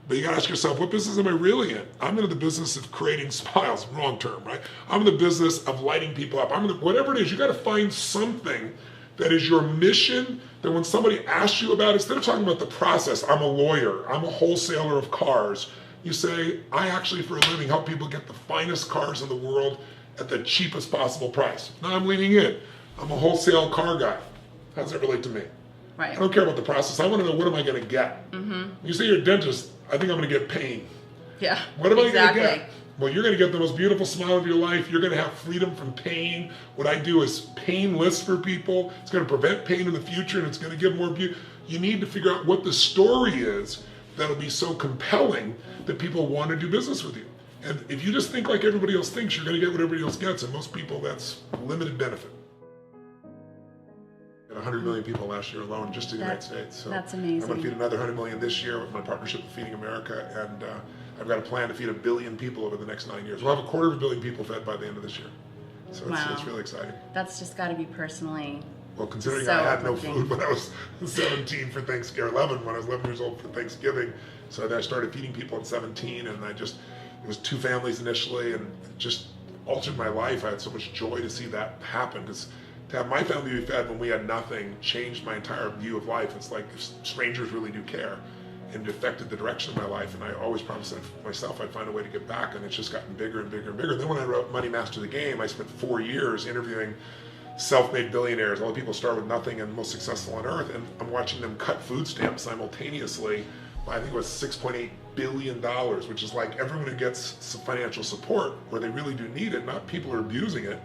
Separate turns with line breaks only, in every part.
But you gotta ask yourself, what business am I really in? I'm in the business of creating smiles, wrong term, right? I'm in the business of lighting people up. Whatever it is, you gotta find something that is your mission, that when somebody asks you about it, instead of talking about the process, I'm a lawyer, I'm a wholesaler of cars, you say, I actually for a living help people get the finest cars in the world at the cheapest possible price. Now I'm leaning in. I'm a wholesale car guy. How does that relate to me?
Right.
I don't care about the process. I want to know, what am I going to get? You say you're a dentist, I think I'm going to get pain.
Yeah.
What am I going to get? Well, you're going to get the most beautiful smile of your life. You're going to have freedom from pain. What I do is painless for people. It's going to prevent pain in the future, and it's going to give more beauty. You need to figure out what the story is that'll be so compelling that people want to do business with you. And if you just think like everybody else thinks, you're going to get what everybody else gets. And most people, that's limited benefit. 100 million people last year alone, just in the United States. So
that's amazing.
I'm going to feed another 100 million this year with my partnership with Feeding America, and I've got a plan to feed 1 billion people over the next 9 years. We'll have 250 million people fed by the end of this year. So it's really exciting.
That's just got to be personally.
Well, considering
so
I had no
uplifting.
food when I was 17 for Thanksgiving, 11 when I was 11 years old for Thanksgiving. So then I started feeding people at 17, and it was 2 families initially, and it just altered my life. I had so much joy to see that happen, because to have my family be fed when we had nothing changed my entire view of life. It's like if strangers really do care, and it affected the direction of my life. And I always promised myself I'd find a way to get back, and it's just gotten bigger and bigger and bigger. Then when I wrote Money Master the Game, I spent 4 years interviewing self-made billionaires, all the people start with nothing and most successful on earth, and I'm watching them cut food stamps simultaneously by, I think it was $6.8 billion, which is like everyone who gets some financial support where they really do need it, not people who are abusing it.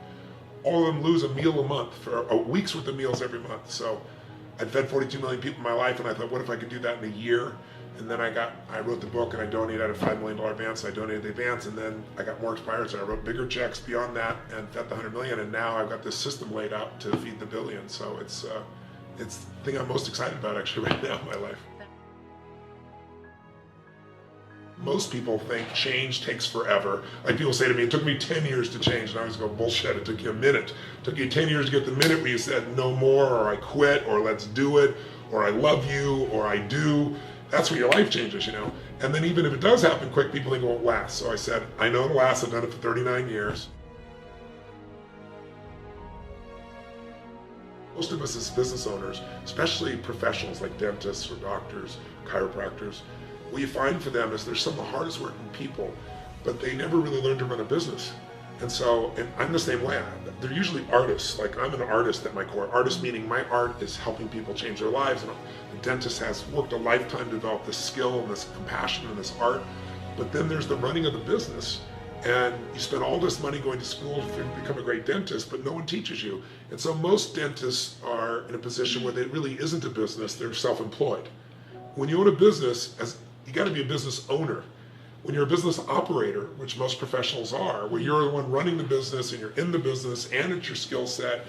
All of them lose a meal a month for a week's worth of meals every month. So I'd fed 42 million people in my life, and I thought, what if I could do that in a year? And then I wrote the book, and I donated at a $5 million advance. I donated the advance, and then I got more expired, so I wrote bigger checks beyond that and fed the 100 million. And now I've got this system laid out to feed the billion. So it's the thing I'm most excited about actually right now in my life. Most people think change takes forever. Like people say to me, it took me 10 years to change. And I always go, bullshit, it took you a minute. It took you 10 years to get the minute where you said no more, or I quit, or let's do it, or I love you, or I do. That's where your life changes, you know. And then even if it does happen quick, people think it won't last. So I said, I know it'll last. I've done it for 39 years. Most of us as business owners, especially professionals like dentists or doctors, chiropractors, what you find for them is they're some of the hardest working people, but they never really learn to run a business. And I'm the same way. They're usually artists. Like I'm an artist at my core. Artist meaning my art is helping people change their lives. And the dentist has worked a lifetime to develop this skill and this compassion and this art. But then there's the running of the business. And you spend all this money going to school to become a great dentist, but no one teaches you. And so most dentists are in a position where it really isn't a business, they're self-employed. When you own a business, you got to be a business owner. When you're a business operator, which most professionals are, where you're the one running the business and you're in the business and it's your skill set,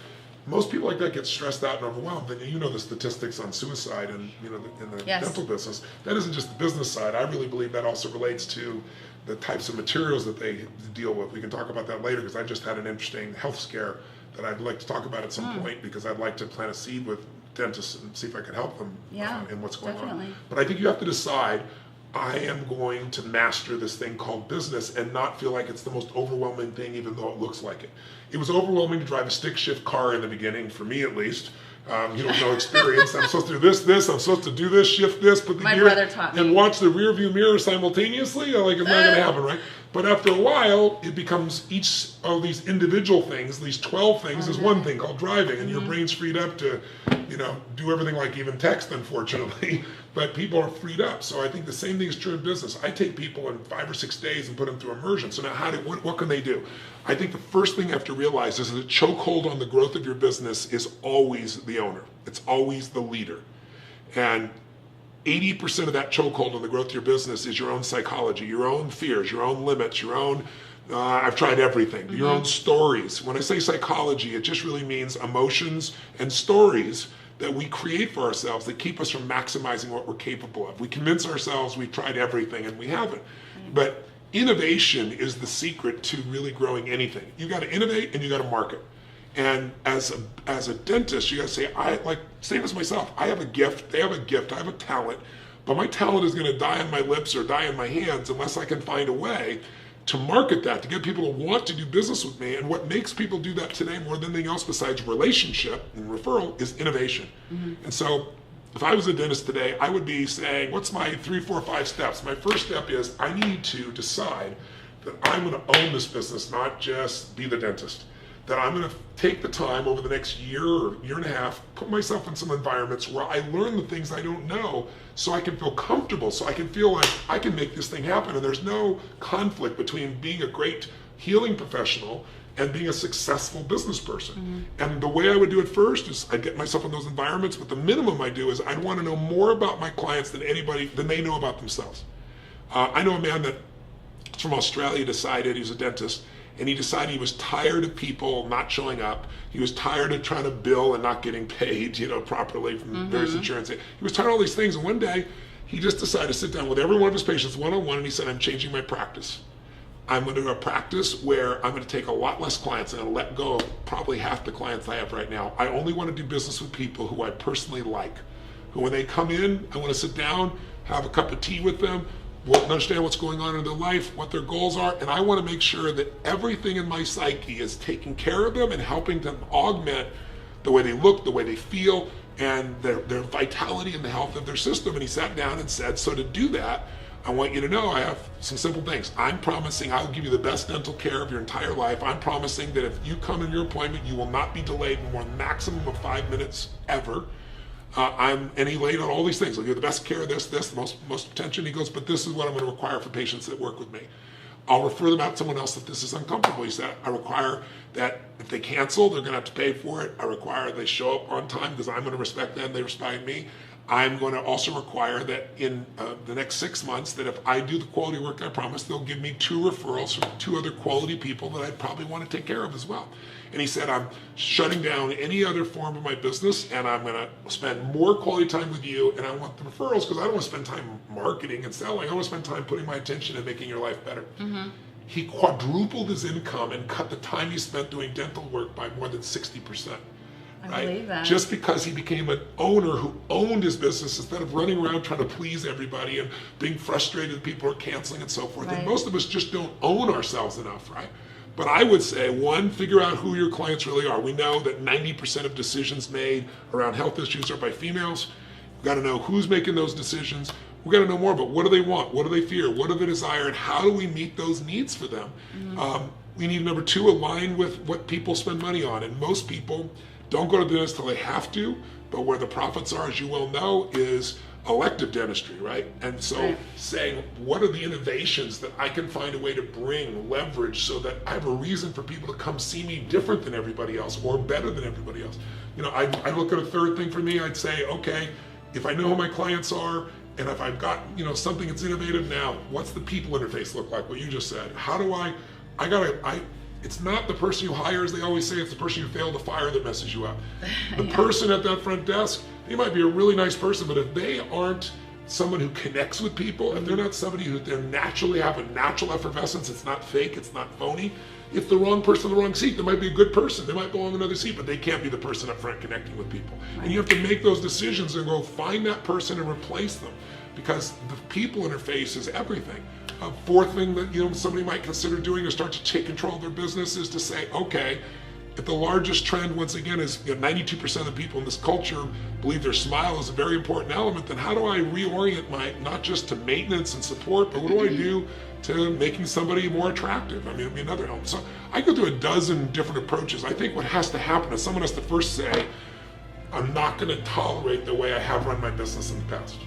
most people like that get stressed out and overwhelmed. And you know the statistics on suicide and in the dental business. That isn't just the business side. I really believe that also relates to the types of materials that they deal with. We can talk about that later, because I just had an interesting health scare that I'd like to talk about at some point, because I'd like to plant a seed with dentists and see if I can help them in what's going on. But I think you have to decide, I am going to master this thing called business and not feel like it's the most overwhelming thing, even though it looks like it. It was overwhelming to drive a stick shift car in the beginning, for me at least. No experience. I'm supposed to do this, I'm supposed to do this, shift this, put the
My
gear,
brother taught me.
and watch the rear view mirror simultaneously. Like, it's not going to happen, right? But after a while, it becomes each of these individual things, these 12 things, is one thing called driving, and your brain's freed up to, do everything, like even text, unfortunately. But people are freed up. So I think the same thing is true in business. I take people in 5 or 6 days and put them through immersion. So now what can they do? I think the first thing you have to realize is that the chokehold on the growth of your business is always the owner. It's always the leader. And 80% of that chokehold on the growth of your business is your own psychology, your own fears, your own limits, your own, I've tried everything, your own stories. When I say psychology, it just really means emotions and stories that we create for ourselves that keep us from maximizing what we're capable of. We convince ourselves we've tried everything, and we haven't. But innovation is the secret to really growing anything. You got to innovate and you got to market. And as a dentist, you got to say, same as myself, I have a gift, they have a gift, I have a talent, but my talent is going to die on my lips or die in my hands unless I can find a way to market that, to get people to want to do business with me. And what makes people do that today more than anything else besides relationship and referral is innovation. And so if I was a dentist today, I would be saying, what's my 3, 4, 5 steps? My first step is I need to decide that I'm going to own this business, not just be the dentist. That I'm going to take the time over the next year or year and a half, put myself in some environments where I learn the things I don't know so I can feel comfortable, so I can feel like I can make this thing happen. And there's no conflict between being a great healing professional and being a successful business person. And the way I would do it first is I'd get myself in those environments, but the minimum I do is I'd want to know more about my clients than they know about themselves. I know a man that from Australia decided, he was a dentist, and he decided he was tired of people not showing up. He was tired of trying to bill and not getting paid, properly from various insurance. He was tired of all these things. And one day, he just decided to sit down with every one of his patients one-on-one, and he said, I'm changing my practice. I'm going to do a practice where I'm going to take a lot less clients and let go of probably half the clients I have right now. I only want to do business with people who I personally like, who when they come in, I want to sit down, have a cup of tea with them, understand what's going on in their life, what their goals are, and I want to make sure that everything in my psyche is taking care of them and helping them augment the way they look, the way they feel, and their vitality and the health of their system. And he sat down and said, so to do that, I want you to know I have some simple things. I'm promising I'll give you the best dental care of your entire life. I'm promising that if you come in your appointment, you will not be delayed more than maximum of 5 minutes ever. And he laid out all these things. I'll give you the best care of this, the most attention. He goes, but this is what I'm going to require for patients that work with me. I'll refer them out to someone else if this is uncomfortable. He said, I require that if they cancel, they're going to have to pay for it. I require they show up on time because I'm going to respect them, they respect me. I'm going to also require that in the next 6 months, that if I do the quality work I promised, they'll give me 2 referrals from 2 other quality people that I'd probably want to take care of as well. And he said, I'm shutting down any other form of my business, and I'm going to spend more quality time with you, and I want the referrals because I don't want to spend time marketing and selling. I want to spend time putting my attention and making your life better. He quadrupled his income and cut the time he spent doing dental work by more than 60%.
I believe that.
Just because he became an owner who owned his business instead of running around trying to please everybody and being frustrated that people are canceling and so forth. And most of us just don't own ourselves enough, right? But I would say, 1, figure out who your clients really are. We know that 90% of decisions made around health issues are by females. We've got to know who's making those decisions. We've got to know more about what do they want, what do they fear, what do they desire, and how do we meet those needs for them. We need, number 2, align with what people spend money on. And most people don't go to the dentist till they have to, but where the profits are, as you well know, is elective dentistry, right? And so saying, what are the innovations that I can find a way to bring leverage so that I have a reason for people to come see me different than everybody else or better than everybody else? I look at a third thing for me. I'd say, okay, if I know who my clients are, and if I've got, something that's innovative now, what's the people interface look like? What you just said. How do it's not the person you hire, as they always say, it's the person you fail to fire that messes you up. The person at that front desk, they might be a really nice person, but if they aren't someone who connects with people, if they're not somebody who they naturally have a natural effervescence, it's not fake, it's not phony, if the wrong person in the wrong seat, they might be a good person, they might belong in another seat, but they can't be the person up front connecting with people. And you have to make those decisions and go find that person and replace them, because the people interface is everything. A fourth thing that somebody might consider doing to start to take control of their business is to say, okay, if the largest trend once again is 92% of the people in this culture believe their smile is a very important element, then how do I reorient not just to maintenance and support, but what do I do to making somebody more attractive? It'd be another element. So I go through a dozen different approaches. I think what has to happen is someone has to first say, I'm not going to tolerate the way I have run my business in the past.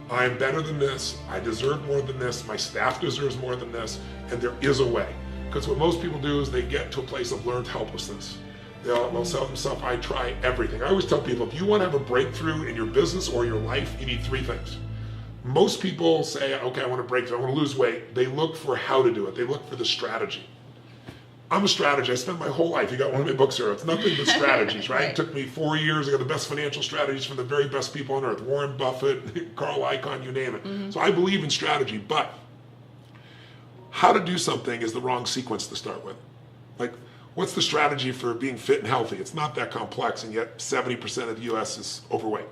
I am better than this, I deserve more than this, my staff deserves more than this, and there is a way. Because what most people do is they get to a place of learned helplessness. They'll tell themselves, I try everything. I always tell people, if you want to have a breakthrough in your business or your life, you need 3 things. Most people say, okay, I want to break through, I want to lose weight. They look for how to do it. They look for the strategy. I'm a strategist. I spent my whole life, you got one of my books here, it's nothing but strategies, right? It took me 4 years. I got the best financial strategies from the very best people on earth, Warren Buffett, Carl Icahn, you name it. So I believe in strategy, but how to do something is the wrong sequence to start with. Like, what's the strategy for being fit and healthy? It's not that complex, and yet 70% of the US is overweight.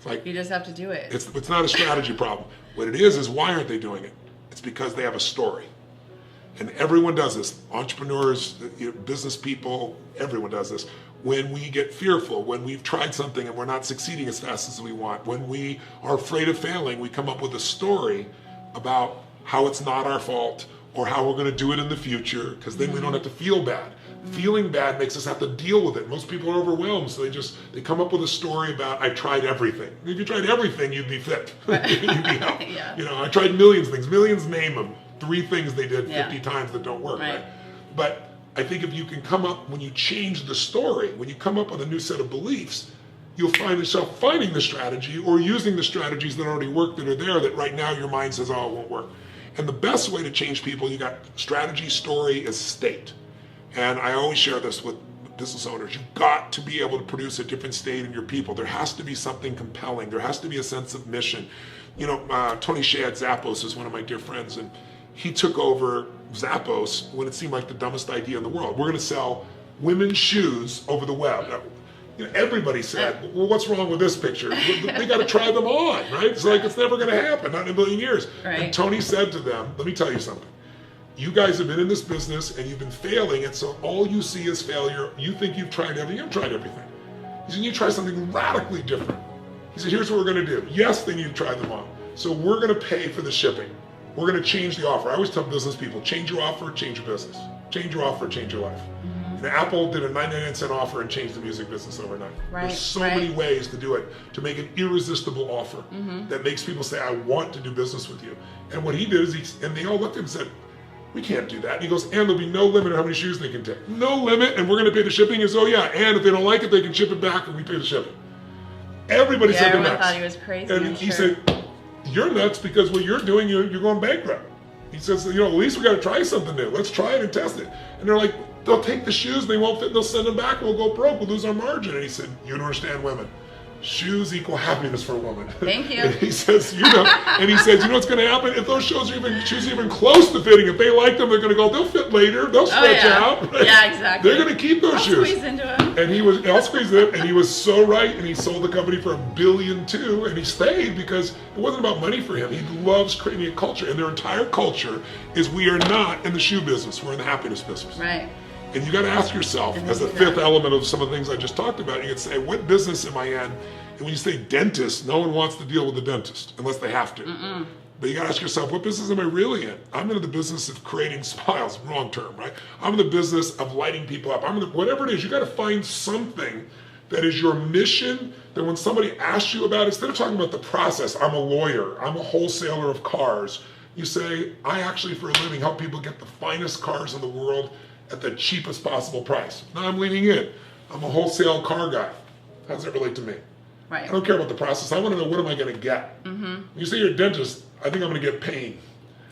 It's like,
you just have to do it.
it's not a strategy problem. What it is why aren't they doing it? It's because they have a story. And everyone does this. Entrepreneurs, business people, everyone does this. When we get fearful, when we've tried something and we're not succeeding as fast as we want, when we are afraid of failing, we come up with a story about how it's not our fault or how we're going to do it in the future, because then we don't have to feel bad. Feeling bad makes us have to deal with it. Most people are overwhelmed, so they come up with a story about, I tried everything. If you tried everything, you'd be fit. You'd be healthy. I tried millions of things. Millions, name them. 3 things they did 50 times that don't work, right? But I think if you can come up, when you change the story, when you come up with a new set of beliefs, you'll find yourself finding the strategy or using the strategies that already work that are there that right now your mind says, oh, it won't work. And the best way to change people, you got strategy, story, is state. And I always share this with business owners. You've got to be able to produce a different state in your people. There has to be something compelling. There has to be a sense of mission. Tony Hsieh at Zappos is one of my dear friends, and he took over Zappos when it seemed like the dumbest idea in the world. We're going to sell women's shoes over the web. Everybody said, well, what's wrong with this picture? They got to try them on, right? It's like, it's never going to happen, not in a million years. Right. And Tony said to them, let me tell you something. You guys have been in this business and you've been failing, and so all you see is failure. You think you've tried everything. You've tried everything. He said, you try something radically different. He said, here's what we're going to do. Yes, they need to try them on. So we're going to pay for the shipping. We're going to change the offer. I always tell business people, change your offer, change your business. Change your offer, change your life. And Apple did a 99-cent offer and changed the music business overnight. There's so many ways to do it, to make an irresistible offer that makes people say, I want to do business with you. And what he did is, and they all looked at him and said, we can't do that. And he goes, and there'll be no limit on how many shoes they can take. No limit, and we're going to pay the shipping. He goes, oh yeah, and if they don't like it, they can ship it back and we pay the shipping. Everybody said they're nuts.
Everyone thought he was crazy.
And he said, you're nuts because what you're doing, you're going bankrupt. He says, at least we got to try something new. Let's try it and test it. And they're like, they'll take the shoes, they won't fit, they'll send them back, we'll go broke, we'll lose our margin. And he said, you don't understand women. Shoes equal happiness for a woman.
Thank you.
And he says, you know what's going to happen? If those shoes are even close to fitting, if they like them, they're going to go, they'll fit later, they'll stretch out. Right?
Yeah, exactly.
They're going to keep those shoes.
Squeeze into them.
And I'll squeeze it, and he was so right, and he sold the company for $1.2 billion, and he stayed because it wasn't about money for him. He loves creating a culture, and their entire culture is, we are not in the shoe business, we're in the happiness business.
Right.
And you got to ask yourself, as the fifth element of some of the things I just talked about, you can say, what business am I in? And when you say dentist, no one wants to deal with the dentist unless they have to. But you got to ask yourself, what business am I really in? I'm in the business of creating smiles, wrong term, right? I'm in the business of lighting people up. Whatever it is, you got to find something that is your mission, that when somebody asks you about it, instead of talking about the process, I'm a lawyer, I'm a wholesaler of cars, you say, I actually for a living help people get the finest cars in the world at the cheapest possible price. Now I'm leaning in. I'm a wholesale car guy. How does that relate to me?
Right.
I don't care about the process. I want to know, what am I going to get? You say you're a dentist, I think I'm going to get pain.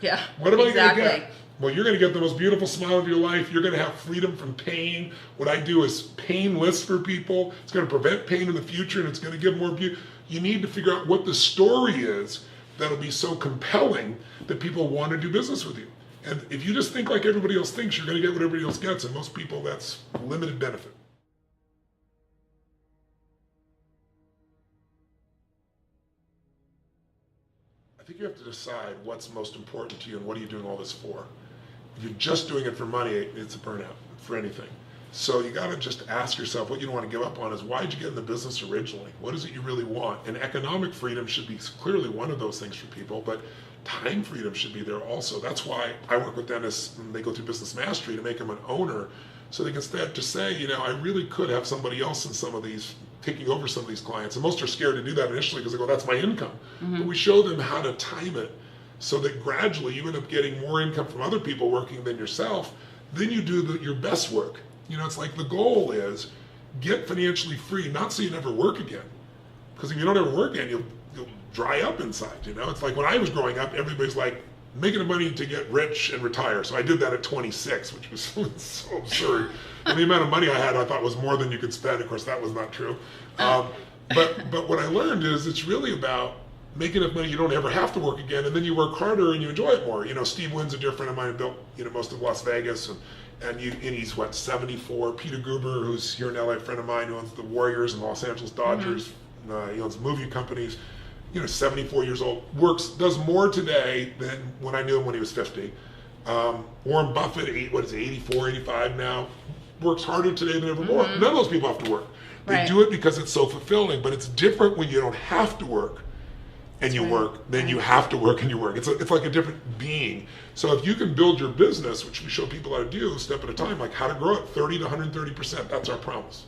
Yeah.
What am I going to get? Well, you're going to get the most beautiful smile of your life. You're going to have freedom from pain. What I do is painless for people. It's going to prevent pain in the future, and it's going to give more beauty. You need to figure out what the story is that'll be so compelling that people want to do business with you. And if you just think like everybody else thinks, you're going to get what everybody else gets. And most people, that's limited benefit. I think you have to decide what's most important to you and what are you doing all this for. If you're just doing it for money, it's a burnout for anything. So you got to just ask yourself, what you don't want to give up on is, why did you get in the business originally? What is it you really want? And economic freedom should be clearly one of those things for people, but time freedom should be there also. That's why I work with dentists when they go through business mastery to make them an owner, so they can start to say, I really could have somebody else in some of these, taking over some of these clients. And most are scared to do that initially because they go, that's my income. But we show them how to time it so that gradually you end up getting more income from other people working than yourself. Then you do your best work. It's like the goal is get financially free, not so you never work again. Because if you don't ever work again, you'll dry up inside. It's like when I was growing up, everybody's like, making the money to get rich and retire. So I did that at 26, which was so absurd. And the amount of money I had, I thought was more than you could spend. Of course, that was not true. But what I learned is it's really about making enough money you don't ever have to work again, and then you work harder and you enjoy it more. Steve Wynn's a dear friend of mine, built most of Las Vegas, and he's 74. Peter Guber, who's here in LA, a friend of mine who owns the Warriors and Los Angeles Dodgers, He owns movie companies. 74 years old. Does more today than when I knew him when he was 50. Warren Buffett, 84, 85 now, works harder today than ever more. None of those people have to work. They do it because it's so fulfilling, but it's different when you don't have to work and you work, then you have to work and you work. It's like a different being. So if you can build your business, which we show people how to do step at a time, like how to grow it 30 to 130%, that's our promise.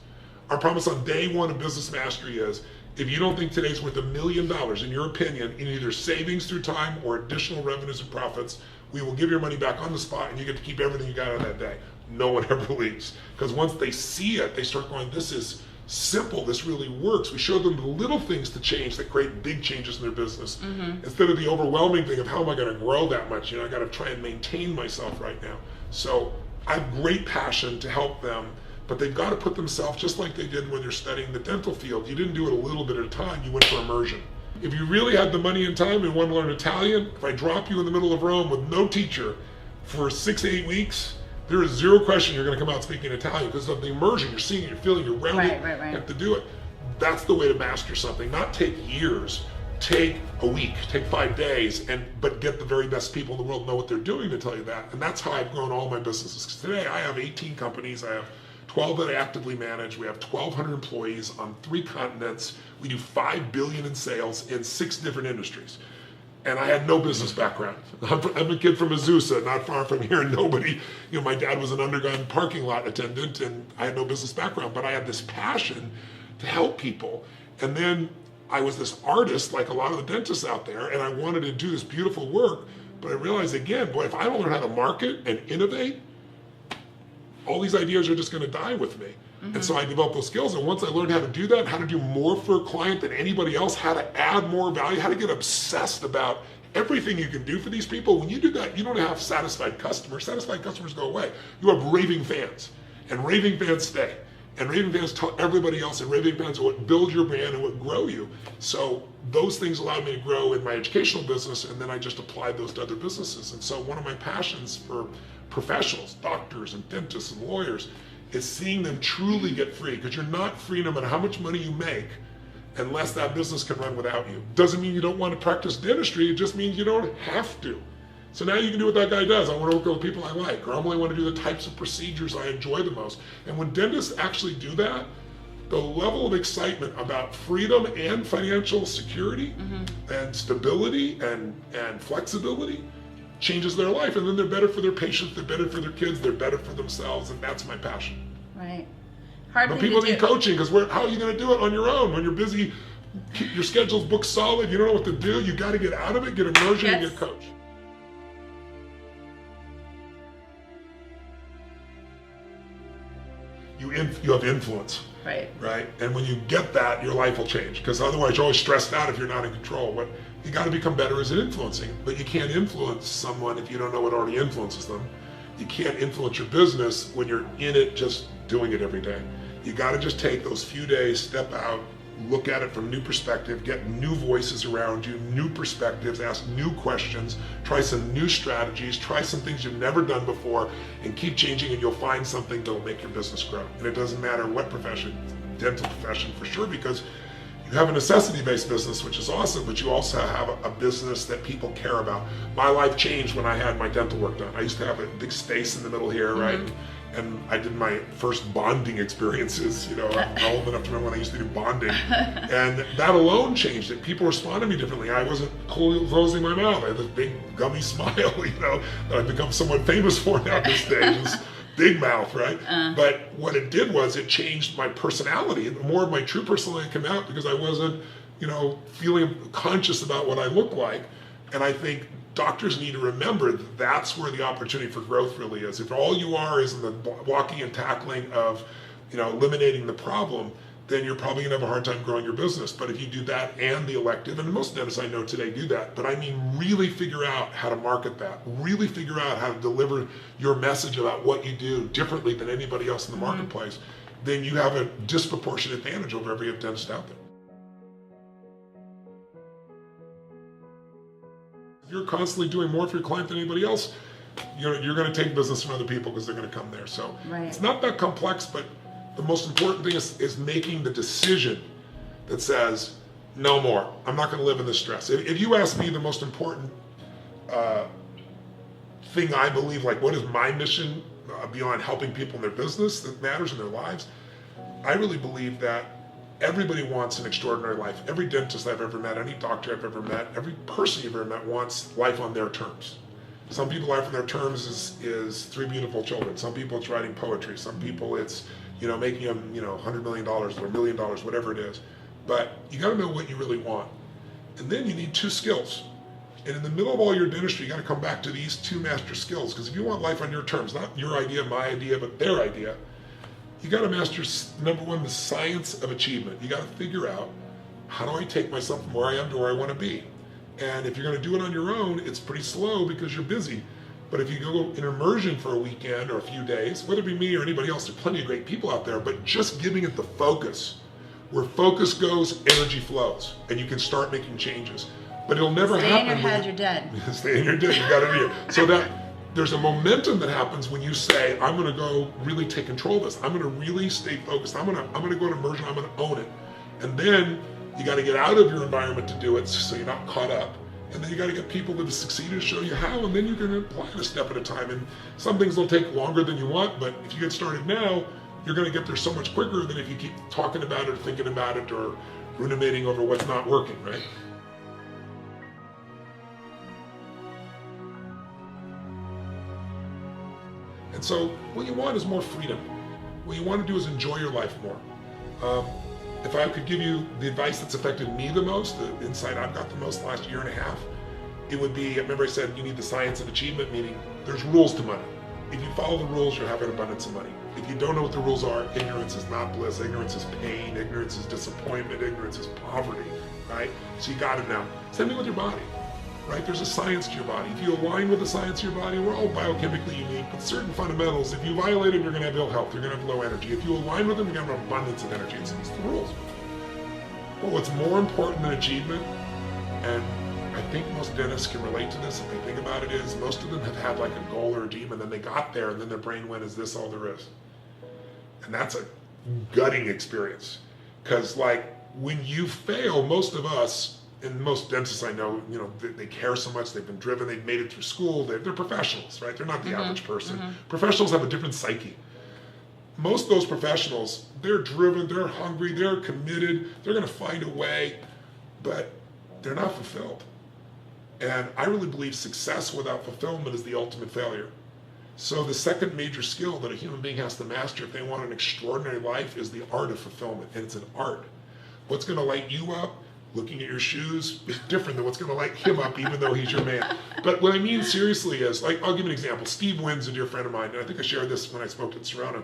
Our promise on day one of Business Mastery is, if you don't think today's worth $1 million, in your opinion, in either savings through time or additional revenues and profits, we will give your money back on the spot and you get to keep everything you got out of that day. No one ever leaves. Because once they see it, they start going, this is simple, this really works. We show them the little things to change that create big changes in their business. Instead of the overwhelming thing of how am I going to grow that much? I got to try and maintain myself right now. So I have great passion to help them, but they've got to put themselves just like they did when they're studying the dental field. You didn't do it a little bit at a time, you went for immersion. If you really had the money and time and want to learn Italian, if I drop you in the middle of Rome with no teacher for 6 to 8 weeks, there is zero question you're going to come out speaking Italian because of the immersion. You're seeing it, you're feeling, you're around it.
Right.
You have to do it. That's the way to master something. Not take years. Take a week, take 5 days, but get the very best people in the world know what they're doing to tell you that. And that's how I've grown all my businesses. Today I have 18 companies. I have 12 that I actively manage. We have 1,200 employees on 3 continents. We do $5 billion in sales in 6 different industries. And I had no business background. I'm a kid from Azusa, not far from here. Nobody, my dad was an underground parking lot attendant, and I had no business background, but I had this passion to help people. And then I was this artist, like a lot of the dentists out there, and I wanted to do this beautiful work. But I realized again, boy, if I don't learn how to market and innovate, all these ideas are just going to die with me. And so I developed those skills. And once I learned how to do that, how to do more for a client than anybody else, how to add more value, how to get obsessed about everything you can do for these people. When you do that, you don't have satisfied customers. Satisfied customers go away. You have raving fans, and raving fans stay. And raving fans tell everybody else, and raving fans are what build your brand and what grow you. So those things allowed me to grow in my educational business, and then I just applied those to other businesses. And so one of my passions for professionals, doctors and dentists and lawyers, is seeing them truly get free, because you're not free no matter how much money you make unless that business can run without you. Doesn't mean you don't want to practice dentistry, it just means you don't have to. So now you can do what that guy does. I want to work with people I like, or I only want to do the types of procedures I enjoy the most. And when dentists actually do that, the level of excitement about freedom and financial security and stability and flexibility changes their life, and then they're better for their patients, they're better for their kids, they're better for themselves, and that's my passion.
Right.
But people need coaching, because how are you going to do it on your own when you're busy, your schedule's booked solid, you don't know what to do, you got to get out of it, get immersion, and get coached. You have influence. Right? And when you get that, your life will change, because otherwise you're always stressed out if you're not in control. But you got to become better as influencing, but you can't influence someone if you don't know what already influences them. You can't influence your business when you're in it just doing it every day. You got to just take those few days, step out, look at it from a new perspective, get new voices around you, new perspectives, ask new questions, try some new strategies, try some things you've never done before, and keep changing, and you'll find something that'll make your business grow. And it doesn't matter what profession, dental profession for sure, because you have a necessity-based business, which is awesome, but you also have a business that people care about. My life changed when I had my dental work done. I used to have a big space in the middle here, right? And I did my first bonding experiences, I'm old enough to remember when I used to do bonding. And that alone changed it. People responded to me differently. I wasn't closing my mouth. I had this big gummy smile, that I've become somewhat famous for now at this stage. This big mouth, right? But what it did was it changed my personality. More of my true personality came out because I wasn't, feeling conscious about what I looked like. And I think doctors need to remember that that's where the opportunity for growth really is. If all you are is in the blocking and tackling of, eliminating the problem, then you're probably gonna have a hard time growing your business. But if you do that and the elective, and most dentists I know today do that, but I mean really figure out how to market that, really figure out how to deliver your message about what you do differently than anybody else in the marketplace, then you have a disproportionate advantage over every dentist out there. If you're constantly doing more for your client than anybody else, you're going to take business from other people because they're going to come there. So it's not that complex, but the most important thing is making the decision that says, no more. I'm not going to live in this stress. If you ask me the most important thing I believe, like what is my mission beyond helping people in their business that matters in their lives, I really believe that everybody wants an extraordinary life. Every dentist I've ever met, any doctor I've ever met, every person you've ever met wants life on their terms. Some people life on their terms is 3 beautiful children. Some people it's writing poetry. Some people it's, making them, $100 million or $1 million, whatever it is. But you got to know what you really want. And then you need 2 skills. And in the middle of all your dentistry, you got to come back to these 2 master skills. Because if you want life on your terms, not your idea, my idea, but their idea, you got to master, number 1, the science of achievement. You got to figure out, how do I take myself from where I am to where I want to be? And if you're going to do it on your own, it's pretty slow because you're busy. But if you go in immersion for a weekend or a few days, whether it be me or anybody else, there are plenty of great people out there, but just giving it the focus. Where focus goes, energy flows, and you can start making changes. But it'll never happen.
Stay in your head, you're dead.
Stay in your head, you got it here. So that there's a momentum that happens when you say, I'm going to go really take control of this. I'm going to really stay focused. I'm going to go in immersion. I'm going to own it. And then you got to get out of your environment to do it so you're not caught up. And then you got to get people that have succeeded to show you how, and then you're going to apply it a step at a time. And some things will take longer than you want, but if you get started now, you're going to get there so much quicker than if you keep talking about it or thinking about it or ruminating over what's not working, right? And so what you want is more freedom. What you want to do is enjoy your life more. If I could give you the advice that's affected me the most, the insight I've got the most the last year and a half, it would be, remember I said you need the science of achievement, meaning there's rules to money. If you follow the rules, you'll have an abundance of money. If you don't know what the rules are, ignorance is not bliss, ignorance is pain, ignorance is disappointment, ignorance is poverty, right? So you got it now. Same thing with your body, right? There's a science to your body. If you align with the science of your body, we're all biochemically unique, but certain fundamentals, if you violate them, you're gonna have ill health, you're gonna have low energy. If you align with them, you're gonna have an abundance of energy. It's the rules. But what's more important than achievement, and I think most dentists can relate to this if they think about it, is most of them have had like a goal or a dream and then they got there and then their brain went, is this all there is? And that's a gutting experience. Because like when you fail, most of us, and most dentists I know, they care so much, they've been driven, they've made it through school, they're professionals, right? They're not the average person. Professionals have a different psyche. Most of those professionals, they're driven, they're hungry, they're committed, they're gonna find a way, but they're not fulfilled. And I really believe success without fulfillment is the ultimate failure. So the second major skill that a human being has to master if they want an extraordinary life is the art of fulfillment, and it's an art. What's gonna light you up, looking at your shoes, is different than what's gonna light him up even though he's your man. But what I mean seriously is, like, I'll give you an example. Steve Wynn's a dear friend of mine, and I think I shared this when I spoke at Serrano.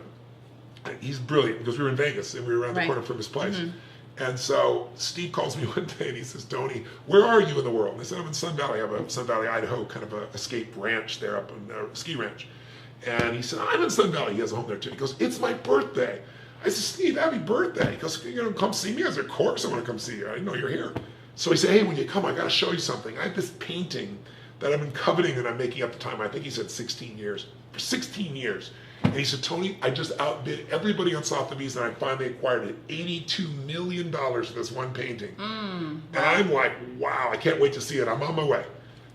He's brilliant because we were in Vegas and we were around the corner from his place. And so Steve calls me one day and he says, Tony, where are you in the world? And I said, I'm in Sun Valley. I have a Sun Valley, Idaho, kind of a escape ranch there up in a ski ranch. And he said, I'm in Sun Valley. He has a home there too. He goes, it's my birthday. I said, Steve, happy birthday. He goes, you're going to come see me? I said, of course I want to come see you. I didn't know you're here. So he said, hey, when you come, I got to show you something. I have this painting that I've been coveting and I'm making up the time. I think he said 16 years. For 16 years. And he said, Tony, I just outbid everybody on Sotheby's and I finally acquired it. $82 million for this one painting. And I'm like, wow, I can't wait to see it. I'm on my way.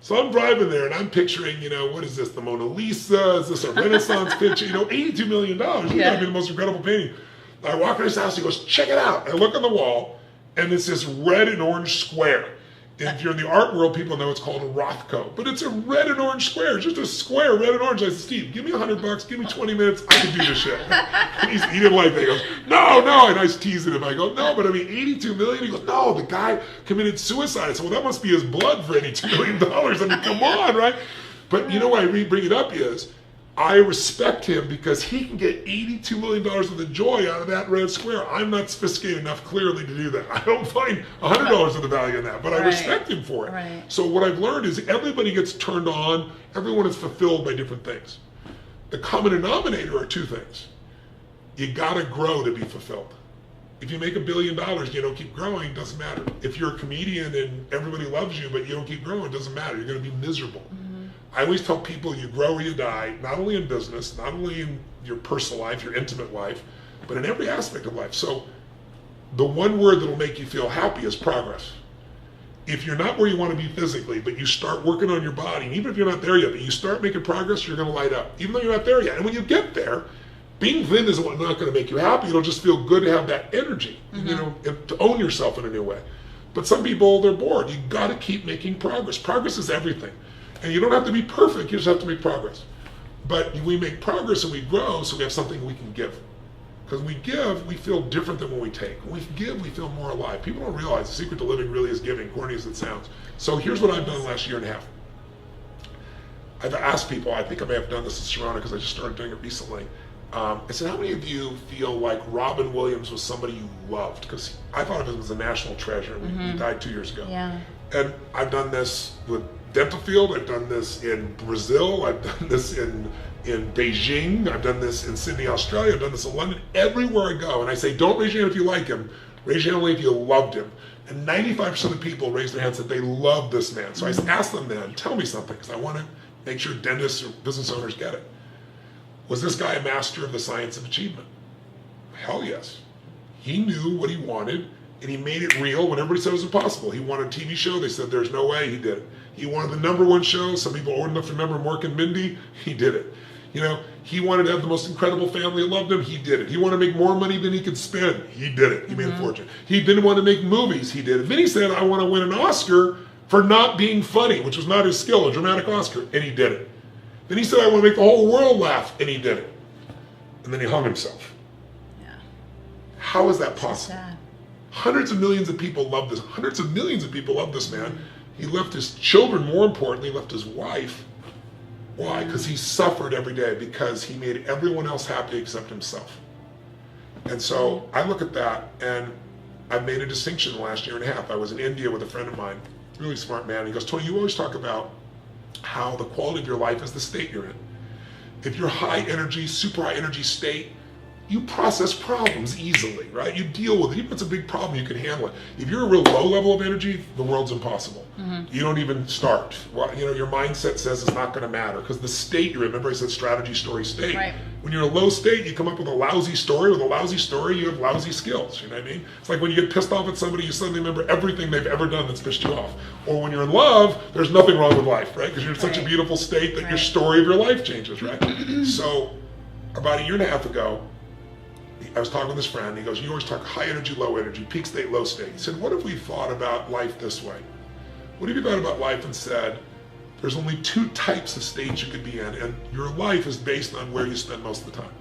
So I'm driving there and I'm picturing, what is this, the Mona Lisa? Is this a Renaissance picture? $82 million. It's gotta be the most incredible painting. I walk in his house, he goes, check it out. I look on the wall and it's this red and orange square. If you're in the art world, people know it's called a Rothko, but it's a red and orange square, just a square, red and orange. I said, Steve, give me $100, give me 20 minutes, I can do this shit. He didn't like that. He goes, no, and I was teasing him. I go, no, but I mean, 82 million? He goes, no, the guy committed suicide. I said, well, that must be his blood for $82 million. I mean, come on, right? But you know why I bring it up is, I respect him because he can get $82 million of the joy out of that red square. I'm not sophisticated enough clearly to do that. I don't find $100 of the value in that, but I respect him for it.
Right.
So what I've learned is everybody gets turned on, everyone is fulfilled by different things. The common denominator are 2 things. You gotta grow to be fulfilled. If you make $1 billion, you don't keep growing, it doesn't matter. If you're a comedian and everybody loves you, but you don't keep growing, it doesn't matter. You're gonna be miserable. I always tell people you grow or you die, not only in business, not only in your personal life, your intimate life, but in every aspect of life. So the one word that'll make you feel happy is progress. If you're not where you want to be physically, but you start working on your body, and even if you're not there yet, but you start making progress, you're going to light up, even though you're not there yet. And when you get there, being thin is not going to make you happy. It'll just feel good to have that energy, and to own yourself in a new way. But some people, they're bored. You got to keep making progress. Progress is everything. And you don't have to be perfect, you just have to make progress. But we make progress and we grow, so we have something we can give. Because when we give, we feel different than when we take. When we give, we feel more alive. People don't realize the secret to living really is giving, corny as it sounds. So here's what I've done the last year and a half. I've asked people, I think I may have done this in Sharona because I just started doing it recently. I said, how many of you feel like Robin Williams was somebody you loved? Because I thought of him as a national treasure. He died 2 years ago.
Yeah.
And I've done this with Dental Field. I've done this in Brazil. I've done this in Beijing. I've done this in Sydney, Australia. I've done this in London. Everywhere I go, and I say, don't raise your hand if you like him. Raise your hand only if you loved him. And 95% of people raised their hands and said they love this man. So I asked them then, tell me something, because I want to make sure dentists or business owners get it. Was this guy a master of the science of achievement? Hell yes. He knew what he wanted, and he made it real when everybody said it was impossible. He wanted a TV show. They said there's no way. He did it. He wanted the #1 show. Some people old enough to remember Mork and Mindy. He did it. He wanted to have the most incredible family that loved him. He did it. He wanted to make more money than he could spend. He did it. He made a fortune. He didn't want to make movies. He did it. Then he said, I want to win an Oscar for not being funny, which was not his skill, a dramatic Oscar, and he did it. Then he said, I want to make the whole world laugh, and he did it. And then he hung himself.
Yeah.
How is that possible?
So sad.
Hundreds of millions of people love this. Hundreds of millions of people love this man. He left his children, more importantly, left his wife. Why? Because he suffered every day, because he made everyone else happy except himself. And so I look at that, and I've made a distinction the last year and a half. I was in India with a friend of mine, really smart man. He goes, Tony, you always talk about how the quality of your life is the state you're in. If you're high energy, super high energy state, you process problems easily, right? You deal with it. Even if it's a big problem, you can handle it. If you're a real low level of energy, the world's impossible. You don't even start. Well, your mindset says it's not going to matter, because the state you're in, remember I said strategy, story, state.
Right.
When you're in a low state, you come up with a lousy story. With a lousy story, you have lousy skills. You know what I mean? It's like when you get pissed off at somebody, you suddenly remember everything they've ever done that's pissed you off. Or when you're in love, there's nothing wrong with life, right? Because you're in such a beautiful state that your story of your life changes, right? So about a year and a half ago, I was talking with this friend. He goes, you always talk high energy, low energy, peak state, low state. He said, what if we thought about life this way? What if you thought about life and said, there's only 2 types of states you could be in, and your life is based on where you spend most of the time.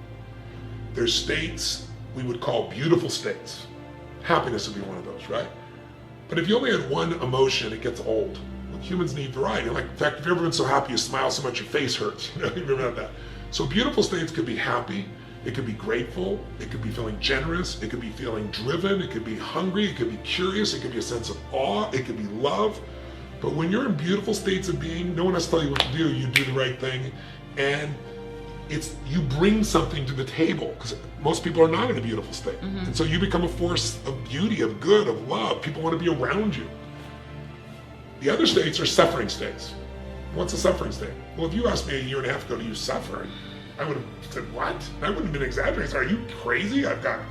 There's states we would call beautiful states. Happiness would be one of those, right? But if you only had one emotion, it gets old. Well, humans need variety. Like, in fact, if you've ever been so happy you smile so much your face hurts. You remember that? So beautiful states could be happy. It could be grateful, it could be feeling generous, it could be feeling driven, it could be hungry, it could be curious, it could be a sense of awe, it could be love. But when you're in beautiful states of being, no one has to tell you what to do, you do the right thing, and you bring something to the table, because most people are not in a beautiful state. And so you become a force of beauty, of good, of love. People want to be around you. The other states are suffering states. What's a suffering state? Well, if you asked me a year and a half ago, do you suffer? I would have said, what? I wouldn't have been exaggerating. Are you crazy? I've got,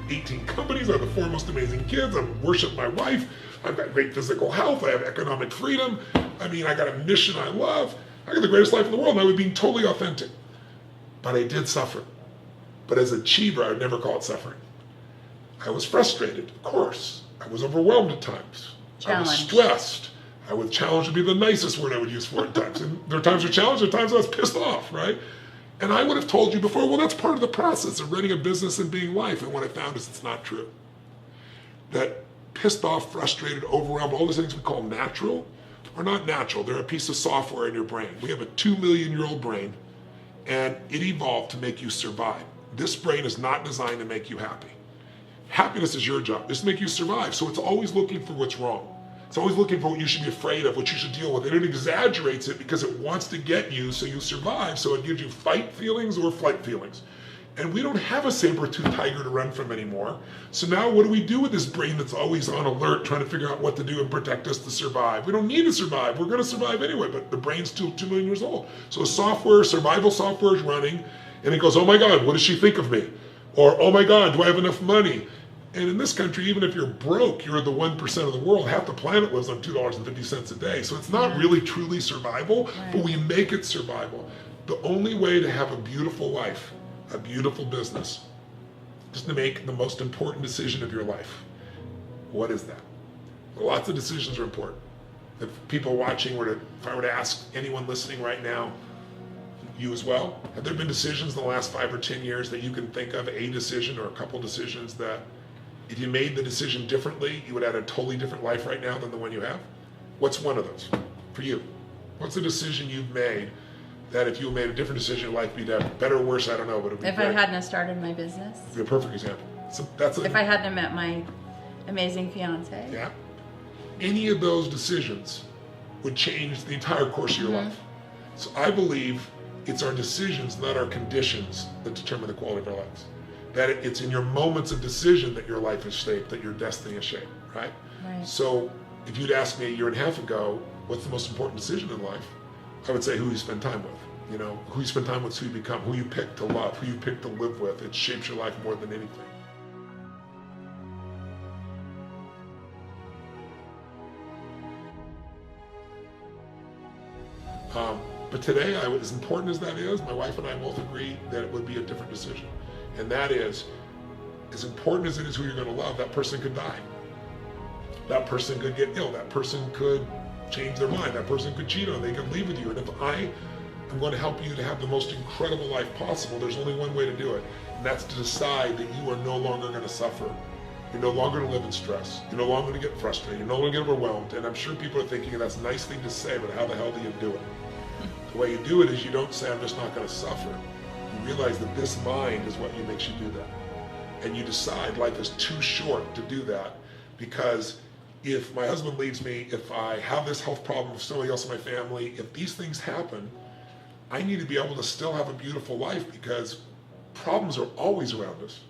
18 companies. I have the 4 most amazing kids. I worship my wife. I've got great physical health. I have economic freedom. I got a mission I love. I got the greatest life in the world, and I was being totally authentic. But I did suffer. But as an achiever, I would never call it suffering. I was frustrated, of course. I was overwhelmed at times. I was stressed. I would challenge to be the nicest word I would use for it at times. And there are times I challenged, there are times I was pissed off, right? And I would have told you before, well, that's part of the process of running a business and being life. And what I found is it's not true. That pissed off, frustrated, overwhelmed, all those things we call natural are not natural. They're a piece of software in your brain. We have a 2-million-year-old brain, and it evolved to make you survive. This brain is not designed to make you happy. Happiness is your job. It's to make you survive. So it's always looking for what's wrong. It's always looking for what you should be afraid of, what you should deal with. And it exaggerates it because it wants to get you so you survive. So it gives you fight feelings or flight feelings. And we don't have a saber-toothed tiger to run from anymore. So now what do we do with this brain that's always on alert, trying to figure out what to do and protect us to survive? We don't need to survive. We're going to survive anyway, but the brain's still 2 million years old. So survival software is running, and it goes, oh my God, what does she think of me? Or, oh my God, do I have enough money? And in this country, even if you're broke, you're the 1% of the world. Half the planet lives on $2.50 a day. So it's not really truly survival, but we make it survival. The only way to have a beautiful life, a beautiful business, is to make the most important decision of your life. What is that? Well, lots of decisions are important. If people watching if I were to ask anyone listening right now, you as well, have there been decisions in the last 5 or 10 years that you can think of, a decision or a couple decisions that if you made the decision differently, you would have a totally different life right now than the one you have? What's one of those for you? What's a decision you've made that if you made a different decision, your life would be better or worse? I don't know, but it'd be
If I hadn't have started my business.
It'd be a perfect example. So
if I hadn't have met my amazing fiance.
Yeah. Any of those decisions would change the entire course of your life. So I believe it's our decisions, not our conditions, that determine the quality of our lives. That it's in your moments of decision that your life is shaped, that your destiny is shaped, right? So if you'd asked me a year and a half ago, what's the most important decision in life? I would say who you spend time with. You know, who you spend time with is who you become, who you pick to love, who you pick to live with. It shapes your life more than anything. But today, as important as that is, my wife and I both agree that it would be a different decision. And that is, as important as it is who you're going to love, that person could die. That person could get ill. That person could change their mind. That person could cheat on you. They could leave with you. And if I am going to help you to have the most incredible life possible, there's only one way to do it. And that's to decide that you are no longer going to suffer. You're no longer going to live in stress. You're no longer going to get frustrated. You're no longer going to get overwhelmed. And I'm sure people are thinking that's a nice thing to say, but how the hell do you do it? The way you do it is you don't say, I'm just not going to suffer. You realize that this mind is what makes you do that. And you decide life is too short to do that, because if my husband leaves me, if I have this health problem with somebody else in my family, if these things happen, I need to be able to still have a beautiful life, because problems are always around us.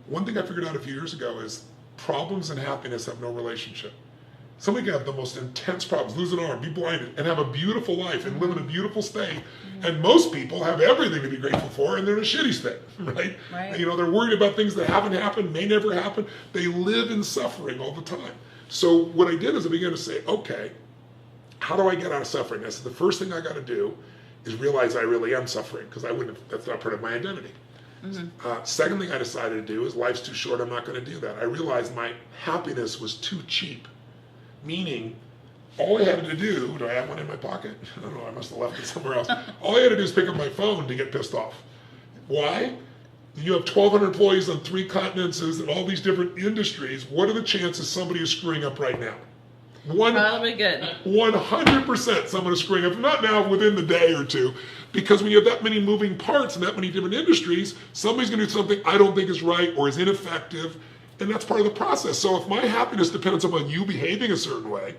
One thing I figured out a few years ago is problems and happiness have no relationship. Somebody can have the most intense problems, lose an arm, be blinded, and have a beautiful life and live in a beautiful state. And most people have everything to be grateful for, and they're in a shitty state, right? And, you know, they're worried about things that haven't happened, may never happen. They live in suffering all the time. So what I did is I began to say, okay, how do I get out of suffering? I said, the first thing I got to do is realize I really am suffering, because that's not part of my identity. Second thing I decided to do is life's too short, I'm not going to do that. I realized my happiness was too cheap. Meaning, all I had to do I have one in my pocket? I don't know, I must have left it somewhere else. All I had to do is pick up my phone to get pissed off. Why? You have 1,200 employees on 3 continents and all these different industries. What are the chances somebody is screwing up right now?
Probably good.
100% someone is screwing up. Not now, within the day or two. Because when you have that many moving parts and that many different industries, somebody's going to do something I don't think is right or is ineffective. And that's part of the process. So if my happiness depends upon you behaving a certain way,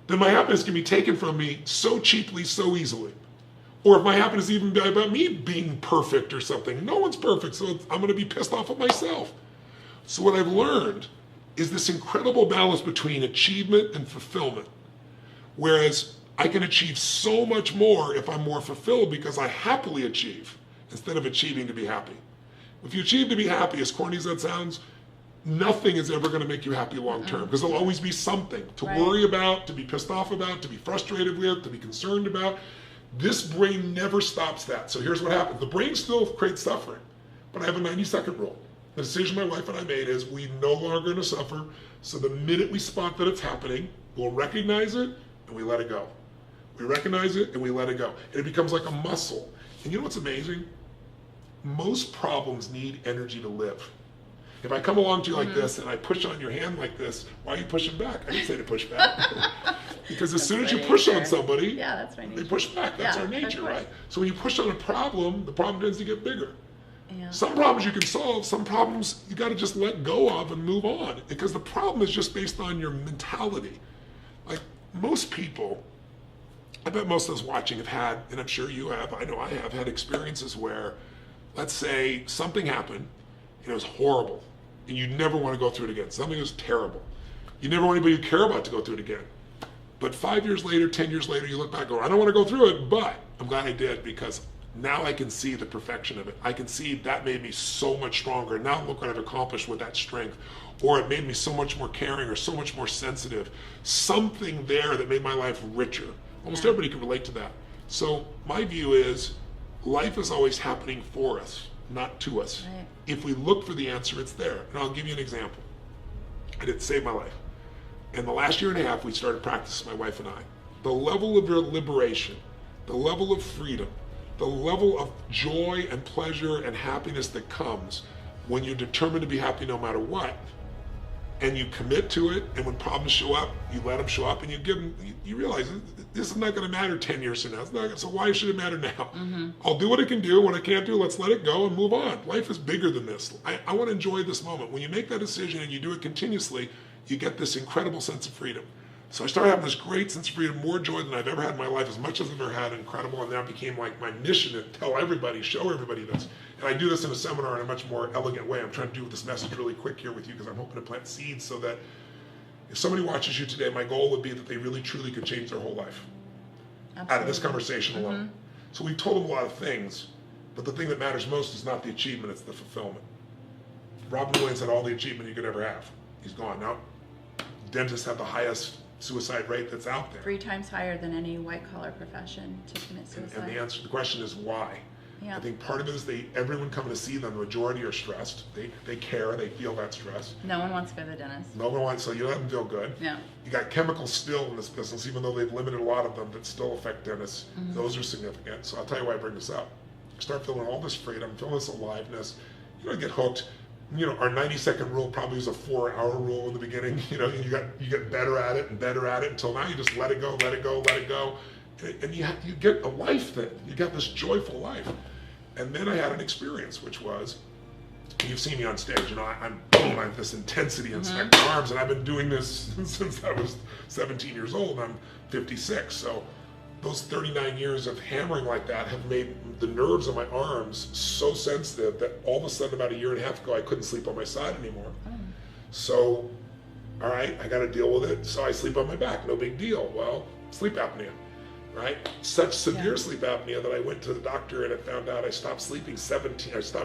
then my happiness can be taken from me so cheaply, so easily. Or if my happiness is even about me being perfect or something. No one's perfect, so I'm going to be pissed off at myself. So what I've learned is this incredible balance between achievement and fulfillment. Whereas I can achieve so much more if I'm more fulfilled, because I happily achieve instead of achieving to be happy. If you achieve to be happy, as corny as that sounds, nothing is ever going to make you happy long term, because there'll always be something to worry about, to be pissed off about, to be frustrated with, to be concerned about. This brain never stops that. So here's what happens. The brain still creates suffering, but I have a 90-second rule. The decision my wife and I made is we no longer going to suffer. So the minute we spot that it's happening, we'll recognize it and we let it go. We recognize it and we let it go. And it becomes like a muscle. And you know what's amazing? Most problems need energy to live. If I come along to you like this and I push on your hand like this, why are you pushing back? I didn't say to push back. Because as soon as you push on somebody, they push back. That's our nature, right? So when you push on a problem, the problem tends to get bigger. Some problems you can solve, some problems you got to just let go of and move on, because the problem is just based on your mentality. Like most people, I bet most of us watching have had, and I'm sure you have, I know I have had experiences where, let's say something happened and it was horrible, and you never want to go through it again. Something was terrible. You never want anybody you care about to go through it again. But 5 years later, 10 years later, you look back and go, I don't want to go through it, but I'm glad I did, because Now I can see the perfection of it. I can see that made me so much stronger. Now look what I've accomplished with that strength. Or it made me so much more caring or so much more sensitive. Something there that made my life richer. Almost everybody can relate to that. So my view is life is always happening for us, not to us.
Right.
If we look for the answer, it's there. And I'll give you an example. And it saved my life. In the last year and a half, we started practice, my wife and I. The level of liberation, the level of freedom, the level of joy and pleasure and happiness that comes when you're determined to be happy no matter what, and you commit to it, and when problems show up, you let them show up, and you give them, you realize this is not going to matter 10 years from now. It's not, so why should it matter now? Mm-hmm. I'll do what I can do. What I can't do, let's let it go and move on. Life is bigger than this. I want to enjoy this moment. When you make that decision and you do it continuously, you get this incredible sense of freedom. So I started having this great sense of freedom, more joy than I've ever had in my life, as much as I've ever had, incredible, and that became like my mission to tell everybody, show everybody this. And I do this in a seminar in a much more elegant way. I'm trying to do this message really quick here with you because I'm hoping to plant seeds so that if somebody watches you today, my goal would be that they really truly could change their whole life. Absolutely. Out of this conversation alone. Mm-hmm. So we've told them a lot of things, but the thing that matters most is not the achievement, it's the fulfillment. Robin Williams had all the achievement you could ever have. He's gone. Now, dentists have the highest suicide rate that's out there.
3 times higher than any white-collar profession to commit suicide.
And the answer, the question is why?
Yeah.
I think part of it is everyone coming to see them, the majority are stressed. They care, they feel that stress.
No one wants to go to the dentist.
No one wants, so you let them feel good.
Yeah.
You got chemicals still in this business, even though they've limited a lot of them that still affect dentists. Mm-hmm. Those are significant. So I'll tell you why I bring this up. Start feeling all this freedom, feeling this aliveness. You know, get hooked. You know, our 90-second rule probably was a 4-hour rule in the beginning. You know, you get better at it and better at it until now you just let it go, let it go, let it go. And you get a life then. You got this joyful life. And then I had an experience, which was, you've seen me on stage, you know, I have this intensity in my arms, and I've been doing this since I was 17 years old, and I'm 56. So those 39 years of hammering like that have made the nerves of my arms so sensitive that all of a sudden about a year and a half ago, I couldn't sleep on my side anymore. So, all right, I got to deal with it. So I sleep on my back, no big deal. Well, sleep apnea, right? Such severe sleep apnea that I went to the doctor and I found out I stopped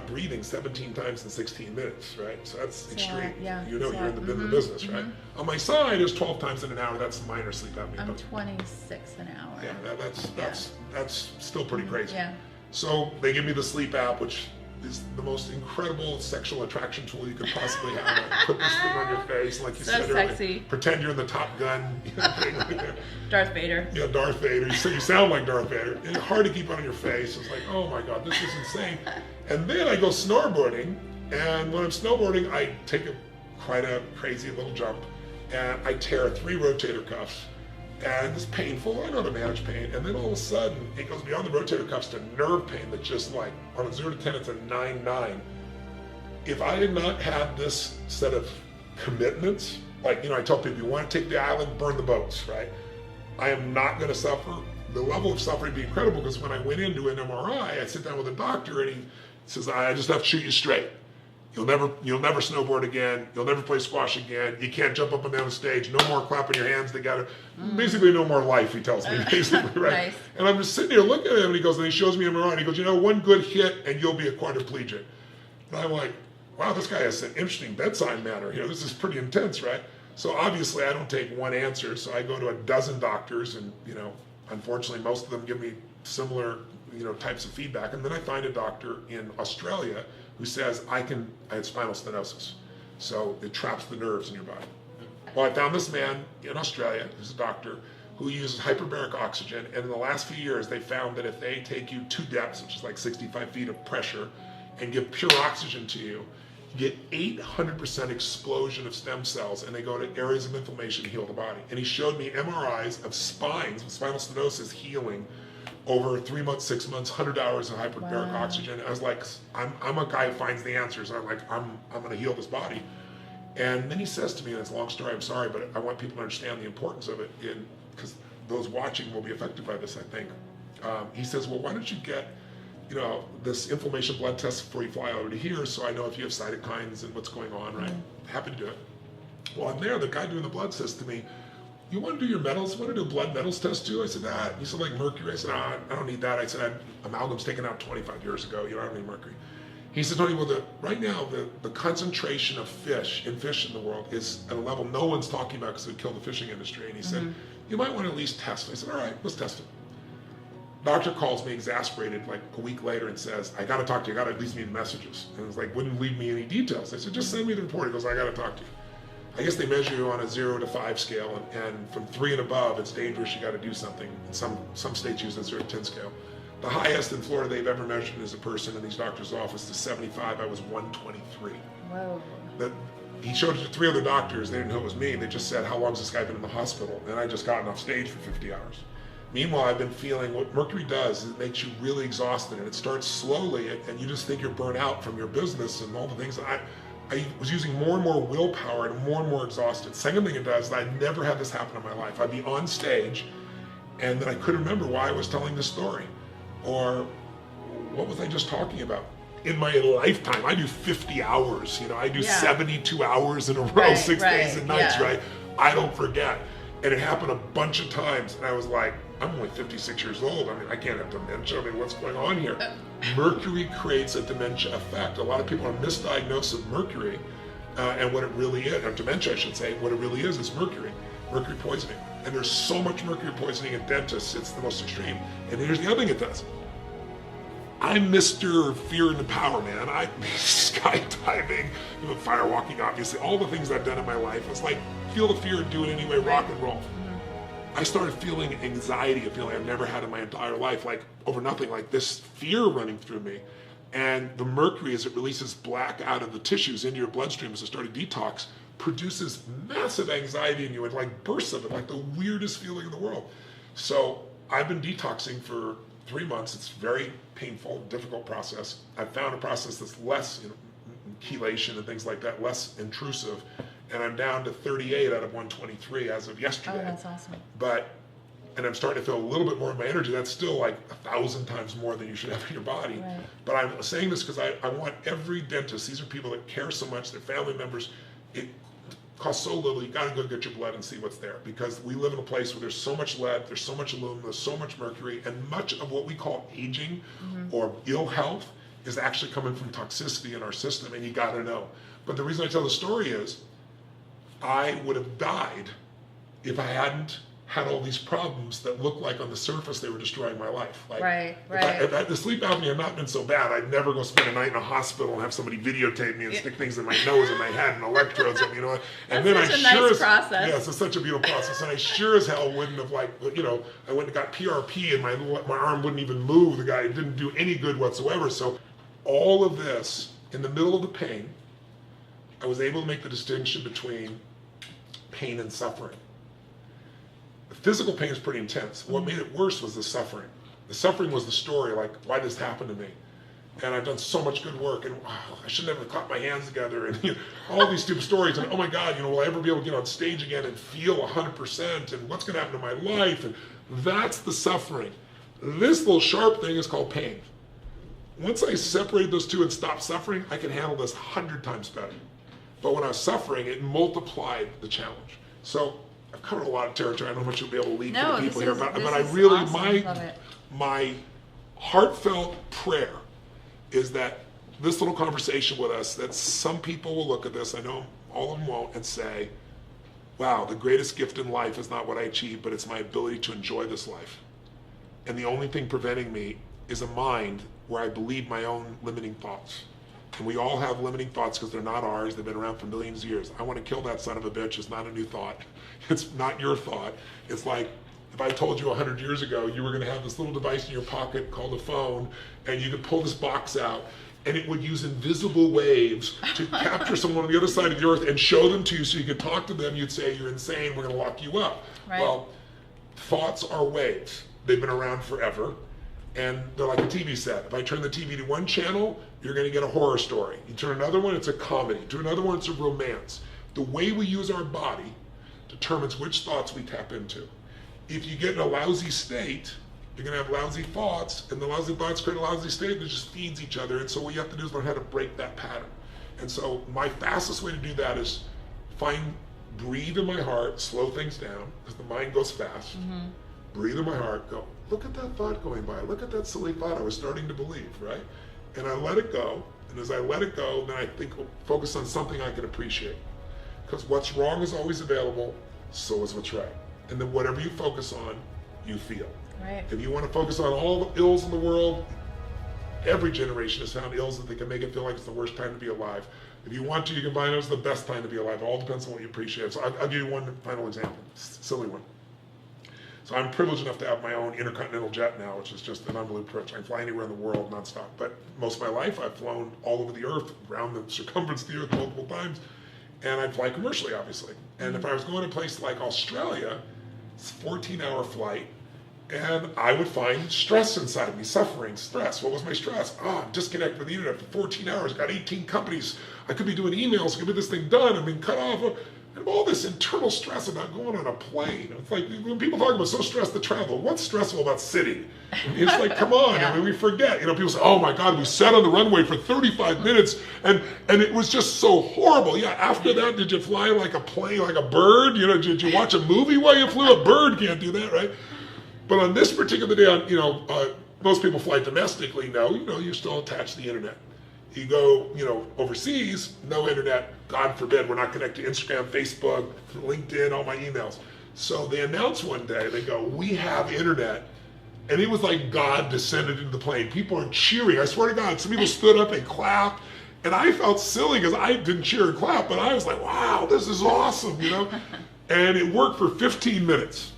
breathing 17 times in 16 minutes, right? So that's extreme. You know, you're in the business, right? On my side, it's 12 times in an hour. That's minor sleep apnea.
I'm 26 an hour.
Yeah, that's still pretty crazy.
Yeah.
So they give me the sleep app, which is the most incredible sexual attraction tool you could possibly have. Put this thing on your face, like you said earlier. Pretend you're in the Top Gun thing right there.
Darth Vader.
Yeah, Darth Vader. You sound like Darth Vader. It's hard to keep on your face. It's like, oh my God, this is insane. And then I go snowboarding, and when I'm snowboarding, I take quite a crazy little jump, and I tear 3 rotator cuffs. And it's painful. I know how to manage pain. And then all of a sudden, it goes beyond the rotator cuffs to nerve pain that's just like, on a 0 to 10, it's a 9-9. If I had not had this set of commitments, like, you know, I tell people, you want to take the island, burn the boats, right? I am not going to suffer. The level of suffering would be incredible because when I went into an MRI, I sit down with a doctor and he says, I just have to shoot you straight. You'll never snowboard again. You'll never play squash again. You can't jump up and down the stage. No more clapping your hands. They got to, basically no more life, he tells me, basically, right? Nice. And I'm just sitting here looking at him, and he goes, and he shows me a MRI, and he goes, you know, one good hit, and you'll be a quadriplegic. And I'm like, wow, this guy has an interesting bedside manner. You know, this is pretty intense, right? So obviously, I don't take one answer. So I go to a dozen doctors, and, you know, unfortunately, most of them give me similar, you know, types of feedback. And then I find a doctor in Australia who says, I had spinal stenosis. So it traps the nerves in your body. Well, I found this man in Australia, who's a doctor, who uses hyperbaric oxygen. And in the last few years, they found that if they take you to depths, which is like 65 feet of pressure, and give pure oxygen to you, you get 800% explosion of stem cells, and they go to areas of inflammation to heal the body. And he showed me MRIs of spines with spinal stenosis healing over 3 months, 6 months, 100 hours of hyperbaric oxygen. I was like, I'm a guy who finds the answers. I'm like, I'm going to heal this body. And then he says to me, and it's a long story, I'm sorry, but I want people to understand the importance of it, because those watching will be affected by this, I think. He says, well, why don't you get, you know, this inflammation blood test before you fly over to here, so I know if you have cytokines and what's going on, right? Happy to do it. Well, I'm there, the guy doing the blood says to me, you want to do your metals? You want to do a blood metals test too? I said, nah. He said, like mercury? I said, nah, I don't need that. I said, amalgam's taken out 25 years ago. You don't have any mercury. He said, Tony, well, right now, the concentration of fish in the world is at a level no one's talking about because it would kill the fishing industry. And he said, you might want to at least test it. I said, all right, let's test it. Doctor calls me exasperated like a week later and says, I got to talk to you. I got to at least need the messages. And it was like, wouldn't leave me any details. I said, just send me the report. He goes, I got to talk to you. I guess they measure you on a 0 to 5 scale, and from 3 and above, it's dangerous. You got to do something. Some states use a 0 to 10 scale. The highest in Florida they've ever measured as a person in these doctors' office is 75. I was 123.
Whoa.
He showed it to 3 other doctors. They didn't know it was me. They just said, how long has this guy been in the hospital? And I just gotten off stage for 50 hours. Meanwhile, I've been feeling what mercury does is it makes you really exhausted, and it starts slowly, and you just think you're burnt out from your business and all the things. I was using more and more willpower and more exhausted. Second thing it does is I never had this happen in my life. I'd be on stage, and then I couldn't remember why I was telling this story. Or what was I just talking about? In my lifetime, I do 50 hours. I do 72 hours in a row, 6 days and nights, right? I don't forget. And it happened a bunch of times. And I was like, I'm only 56 years old. I can't have dementia. What's going on here? Mercury creates a dementia effect. A lot of people are misdiagnosed of mercury and what it really is, or dementia, I should say. What it really is mercury poisoning. And there's so much mercury poisoning in dentists, it's the most extreme. And here's the other thing it does. I'm Mr. Fear and Power, man. I'm skydiving, firewalking, obviously, all the things I've done in my life. It's like, feel the fear and do it anyway, rock and roll. I started feeling anxiety, a feeling I've never had in my entire life, like over nothing, like this fear running through me. And the mercury, as it releases black out of the tissues into your bloodstream as it started detox, produces massive anxiety in you and like bursts of it, like the weirdest feeling in the world. So I've been detoxing for 3 months. It's very painful, difficult process. I've found a process that's less chelation and things like that, less intrusive. And I'm down to 38 out of 123 as of yesterday.
Oh, that's awesome.
And I'm starting to feel a little bit more of my energy. That's still like 1,000 times more than you should have in your body.
Right.
But I'm saying this because I want every dentist, these are people that care so much, their family members, it costs so little, you gotta go get your blood and see what's there. Because we live in a place where there's so much lead, there's so much aluminum, there's so much mercury, and much of what we call aging or ill health is actually coming from toxicity in our system, and you gotta know. But the reason I tell the story is, I would have died if I hadn't had all these problems that looked like on the surface they were destroying my life. Like,
right.
If the sleep apnea had not been so bad, I'd never go spend a night in a hospital and have somebody videotape me and stick things in my nose and my head and electrodes and And then
such a nice process.
Yes, it's such a beautiful process. And I sure as hell wouldn't have I went and got PRP and my arm wouldn't even move. The guy didn't do any good whatsoever. So all of this, in the middle of the pain, I was able to make the distinction between pain and suffering. The physical pain is pretty intense. What made it worse was the suffering. The suffering was the story, like, why this happened to me. And I've done so much good work, and I should never have clapped my hands together, and all these stupid stories, and oh my God, will I ever be able to get on stage again and feel 100%, and what's gonna happen to my life, and that's the suffering. This little sharp thing is called pain. Once I separated those two and stopped suffering, I can handle this 100 times better. But when I was suffering, it multiplied the challenge. So I've covered a lot of territory. I don't know how much you'll be able to lead for the people here, but I really,
awesome.
my heartfelt prayer is that this little conversation with us, that some people will look at this, I know all of them won't, and say, wow, the greatest gift in life is not what I achieve, but it's my ability to enjoy this life. And the only thing preventing me is a mind where I believe my own limiting thoughts. And we all have limiting thoughts because they're not ours. They've been around for millions of years. I want to kill that son of a bitch. It's not a new thought. It's not your thought. It's like if I told you 100 years ago you were going to have this little device in your pocket called a phone, and you could pull this box out, and it would use invisible waves to capture someone on the other side of the earth and show them to you so you could talk to them. You'd say, you're insane. We're going to lock you up.
Right.
Well, thoughts are waves. They've been around forever. And they're like a TV set. If I turn the TV to one channel, you're going to get a horror story. You turn another one, it's a comedy. You turn another one, it's a romance. The way we use our body determines which thoughts we tap into. If you get in a lousy state, you're going to have lousy thoughts, and the lousy thoughts create a lousy state that just feeds each other. And so what you have to do is learn how to break that pattern. And so my fastest way to do that is find breathe in my heart, slow things down, because the mind goes fast. Breathe in my heart, go, look at that thought going by. Look at that silly thought I was starting to believe, right? And I let it go. And as I let it go, then I think, focus on something I can appreciate. Because what's wrong is always available, so is what's right. And then whatever you focus on, you feel.
Right.
If you want to focus on all the ills in the world, every generation has found ills that they can make it feel like it's the worst time to be alive. If you want to, you can find out it's the best time to be alive. It all depends on what you appreciate. So I'll give you one final example, silly one. So I'm privileged enough to have my own intercontinental jet now, which is just an unbelievable privilege. I can fly anywhere in the world nonstop. But most of my life, I've flown all over the earth, around the circumference of the earth multiple times, and I'd fly commercially, obviously. And if I was going to a place like Australia, it's a 14-hour flight, and I would find stress inside me, suffering, stress. What was my stress? I'm disconnected with the internet for 14 hours, got 18 companies. I could be doing emails, I could get this thing done, I'm being cut off. And all this internal stress about going on a plane. It's like when people talk about so stressed to travel, what's stressful about sitting? It's like, come on,
Yeah.
I mean, we forget. People say, oh my God, we sat on the runway for 35 minutes and it was just so horrible. Yeah, after that, did you fly like a plane, like a bird? Did you watch a movie while you flew? A bird can't do that, right? But on this particular day, most people fly domestically. No, you're still attached to the internet. You go, overseas, no internet. God forbid, we're not connected to Instagram, Facebook, LinkedIn, all my emails. So they announced one day, they go, we have internet. And it was like God descended into the plane. People are cheering. I swear to God, some people stood up and clapped. And I felt silly because I didn't cheer and clap, but I was like, wow, this is awesome, And it worked for 15 minutes.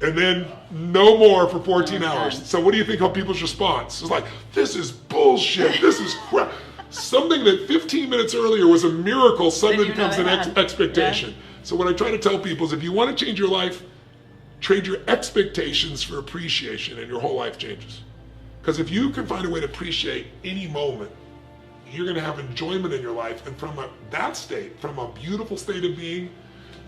And then no more for 14 hours. So what do you think of people's response? It's like, this is bullshit, this is crap. Something that 15 minutes earlier was a miracle suddenly becomes an expectation. Yeah. So what I try to tell people is if you want to change your life, trade your expectations for appreciation and your whole life changes. Because if you can find a way to appreciate any moment, you're going to have enjoyment in your life. And from that state, from a beautiful state of being,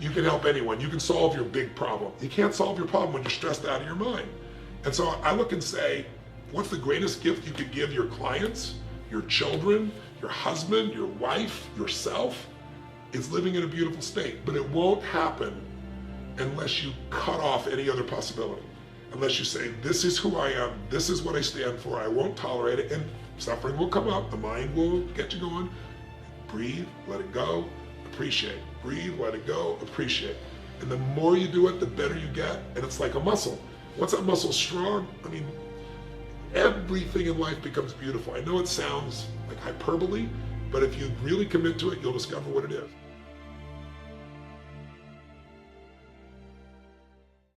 you can help anyone. You can solve your big problem. You can't solve your problem when you're stressed out of your mind. And so I look and say, what's the greatest gift you could give your clients, your children, your husband, your wife, yourself? It's living in a beautiful state. But it won't happen unless you cut off any other possibility. Unless you say, this is who I am, this is what I stand for, I won't tolerate it, and suffering will come up, the mind will get you going. Breathe, let it go, appreciate. Breathe, let it go, appreciate. And the more you do it, the better you get. And it's like a muscle. Once that muscle's strong, everything in life becomes beautiful. I know it sounds like hyperbole, but if you really commit to it, you'll discover what it is.